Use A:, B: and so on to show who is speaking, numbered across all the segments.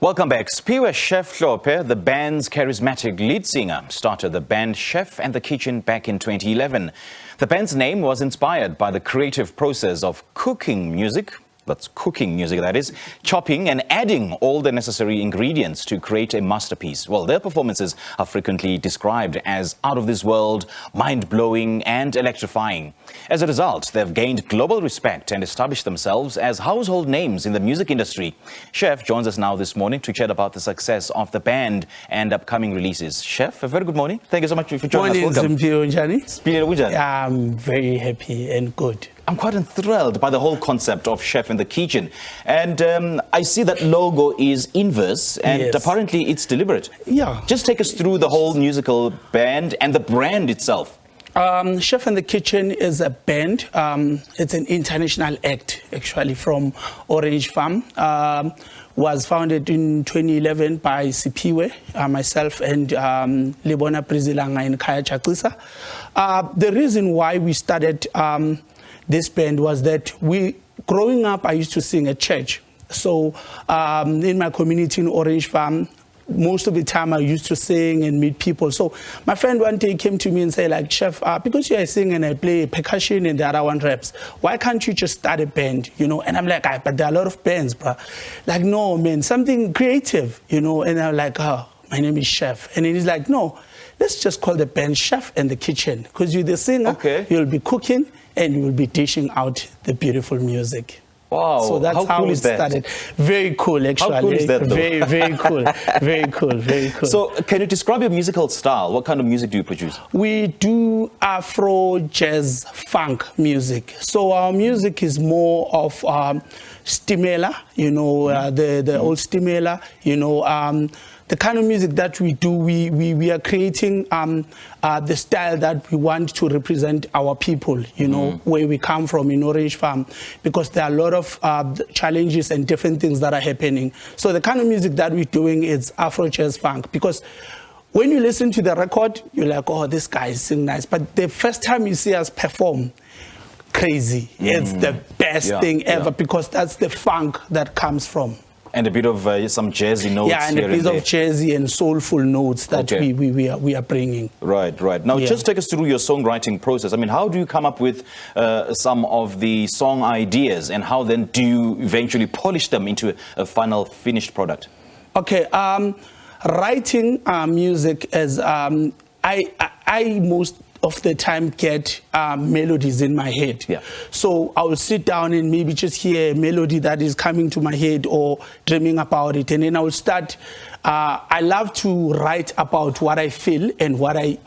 A: Welcome back. Siphiwe Shef Hlophe, the band's charismatic lead singer, started the band Chef and the Kitchen back in 2011. The band's name was inspired by the creative process of cooking music, that is, chopping and adding all the necessary ingredients to create a masterpiece. Well, their performances are frequently described as out of this world, mind-blowing and electrifying. As a result, they've gained global respect and established themselves as household names in the music industry. Chef joins us now this morning to chat about the success of the band and upcoming releases. Chef, a very good morning. Thank you so much for joining us.
B: Welcome. I'm very happy and good.
A: I'm quite enthralled by the whole concept of Chef in the Kitchen. And I see that logo is inverse and yes, apparently it's deliberate.
B: Yeah.
A: Just take us through the whole musical band and the brand itself.
B: Chef in the Kitchen is a band. It's an international act, actually, from Orange Farm. Was founded in 2011 by Siphiwe, myself, and Lebona Prizilanga and Kaya Chakisa. The reason why we started this band was that growing up, I used to sing at church. So in my community in Orange Farm, most of the time I used to sing and meet people. So my friend one day came to me and said, like, Chef, because you are singing and I play percussion and the other one raps, why can't you just start a band, you know? And I'm like, but there are a lot of bands, bro. Like, no, man, something creative, you know? And I'm like, oh, my name is Chef. And he's like, no, let's just call the band Chef in the Kitchen. Because you're the singer, okay, you'll be cooking, and you will be dishing out the beautiful music.
A: Wow,
B: so that's how
A: cool
B: it started. Very cool, actually.
A: How cool is that, though?
B: Very, very cool. Very cool, very cool.
A: So can you describe your musical style? What kind of music do you produce?
B: We do Afro, jazz, funk music. So our music is more of Stimela, you know, the old Stimela, you know, the kind of music that we do, we are creating the style that we want to represent our people, you know, where we come from in Orange Farm, because there are a lot of challenges and different things that are happening. So the kind of music that we're doing is Afro jazz funk, because when you listen to the record, you're like, oh, this guy is singing nice. But the first time you see us perform, crazy. It's the best thing ever, because that's the funk that comes from.
A: And a bit of some jazzy notes.
B: Yeah, and a bit of jazzy and soulful notes that we are bringing.
A: Right, right. Now, just take us through your songwriting process. I mean, how do you come up with some of the song ideas, and how then do you eventually polish them into a final finished product? Okay,
B: writing music is, I most of the time get melodies in my head. Yeah. So I will sit down and maybe just hear a melody that is coming to my head or dreaming about it. And then I will start, I love to write about what I feel and what I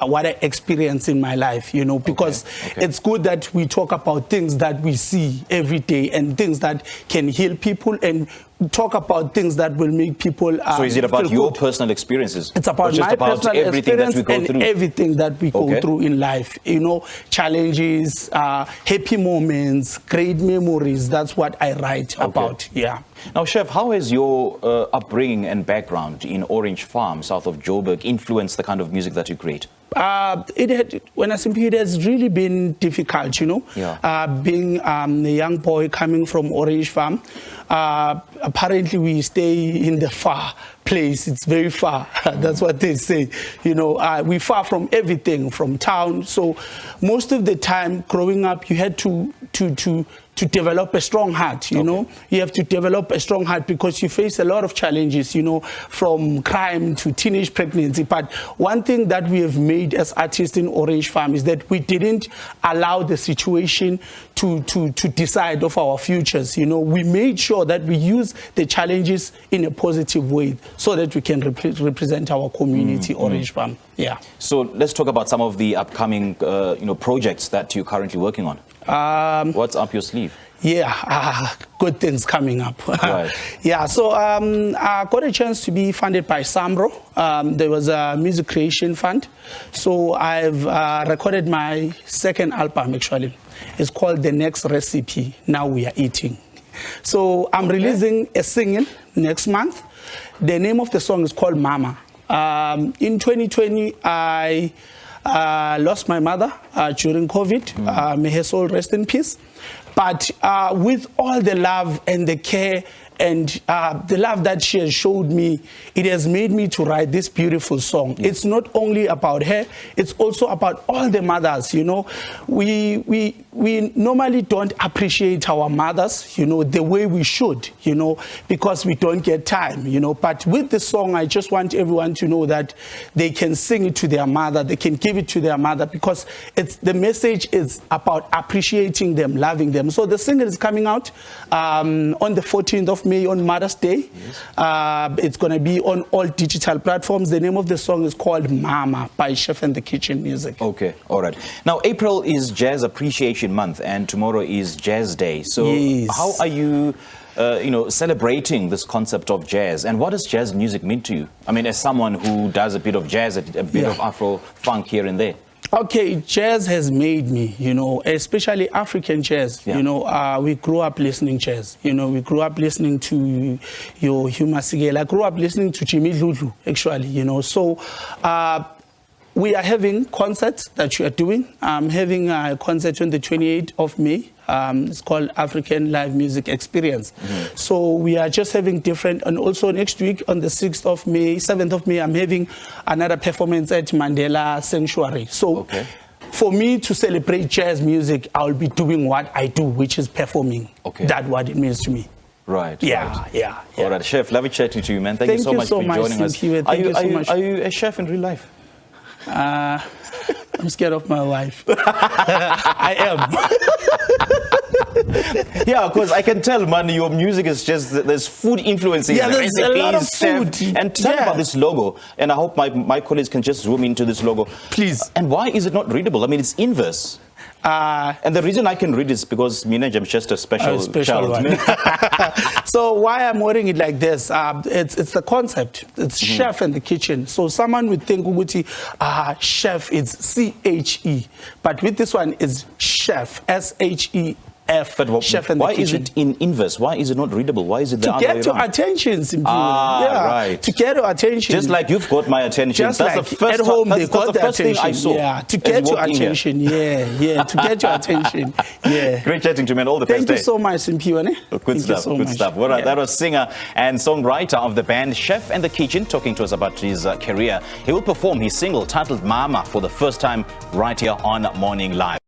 B: experience in my life, you know, because it's good that we talk about things that we see every day and things that can heal people, and talk about things that will make people
A: so is it about your personal experiences?
B: It's about my personal experience and everything that we go through in life, you know, challenges, happy moments, great memories. That's what I write about. Yeah.
A: Now, Chef, how has your upbringing and background in Orange Farm, south of Joburg, influenced the kind of music that you create?
B: It has really been difficult, you know, being a young boy coming from Orange Farm. Apparently we stay in the far place. It's very far. That's what they say. You know, we're far from everything, from town. So most of the time growing up, you had to develop a strong heart, you know. You have to develop a strong heart because you face a lot of challenges, you know, from crime to teenage pregnancy. But one thing that we have made as artists in Orange Farm is that we didn't allow the situation to decide of our futures, you know. We made sure that we use the challenges in a positive way so that we can represent our community, Orange Farm. Yeah.
A: So let's talk about some of the upcoming, you know, projects that you're currently working on. What's up your sleeve?
B: Yeah, good things coming up. Right. Yeah, so I got a chance to be funded by SAMRO. There was a music creation fund. So I've recorded my second album, actually. It's called The Next Recipe, Now We Are Eating. So I'm releasing a single next month. The name of the song is called Mama. In 2020, I lost my mother during COVID. May her soul rest in peace. But with all the love and the care And the love that she has showed me, it has made me to write this beautiful song. It's not only about her, it's also about all the mothers, you know. We normally don't appreciate our mothers, you know, the way we should, you know, because we don't get time, you know. But with the song, I just want everyone to know that they can sing it to their mother, they can give it to their mother, because the message is about appreciating them, loving them. So the single is coming out on the 14th of May on Mother's Day. Yes. It's going to be on all digital platforms. The name of the song is called Mama by Chef and the Kitchen Music.
A: Okay, all right. Now, April is Jazz Appreciation Month and tomorrow is Jazz Day. So how are you celebrating this concept of jazz, and what does jazz music mean to you? I mean, as someone who does a bit of jazz, a bit of Afro funk here and there.
B: Okay, jazz has made me, you know, especially African jazz. You know, we grew up listening jazz. You know, we grew up listening to your Hugh Masekela. I grew up listening to Jimmy Dludlu, actually, you know. So we are having concerts that you are doing. I'm having a concert on the 28th of May. It's called African Live Music Experience. So we are just having different, and also next week on the 6th of May, 7th of May, I'm having another performance at Mandela Sanctuary. So for me to celebrate jazz music, I'll be doing what I do, which is performing. That's what it means to me.
A: Right.
B: Yeah.
A: All right, Chef, lovely chatting to you, man. Thank you so much for joining us. Are you a chef in real life?
B: I'm scared of my wife. I am.
A: Yeah, because I can tell, man, your music is just, there's food influences.
B: Yeah, there's a lot of food.
A: And tell me about this logo. And I hope my colleagues can just zoom into this logo.
B: Please.
A: And why is it not readable? I mean, it's inverse. And the reason I can read is because I'm just a special child.
B: One. So why I'm wearing it like this, it's the concept. It's chef in the kitchen. So someone would think, chef is C-H-E. But with this one, it's chef, S-H-E.
A: But
B: chef in the
A: why
B: kitchen.
A: is it in inverse? Why is it not readable? Why is it the other way around?
B: To get your attention, Siphiwe.
A: Right.
B: To get your attention.
A: Just like you've got my attention.
B: Just
A: that's
B: like
A: the first
B: at home,
A: that's the first thing I saw.
B: Yeah, to get your attention. Yeah, to get your attention. Yeah.
A: Great chatting to you, man. All the best.
B: Thank you so much, Siphiwe.
A: Good stuff. Well, that was singer and songwriter of the band Chef and the Kitchen, talking to us about his career. He will perform his single titled Mama for the first time right here on Morning Live.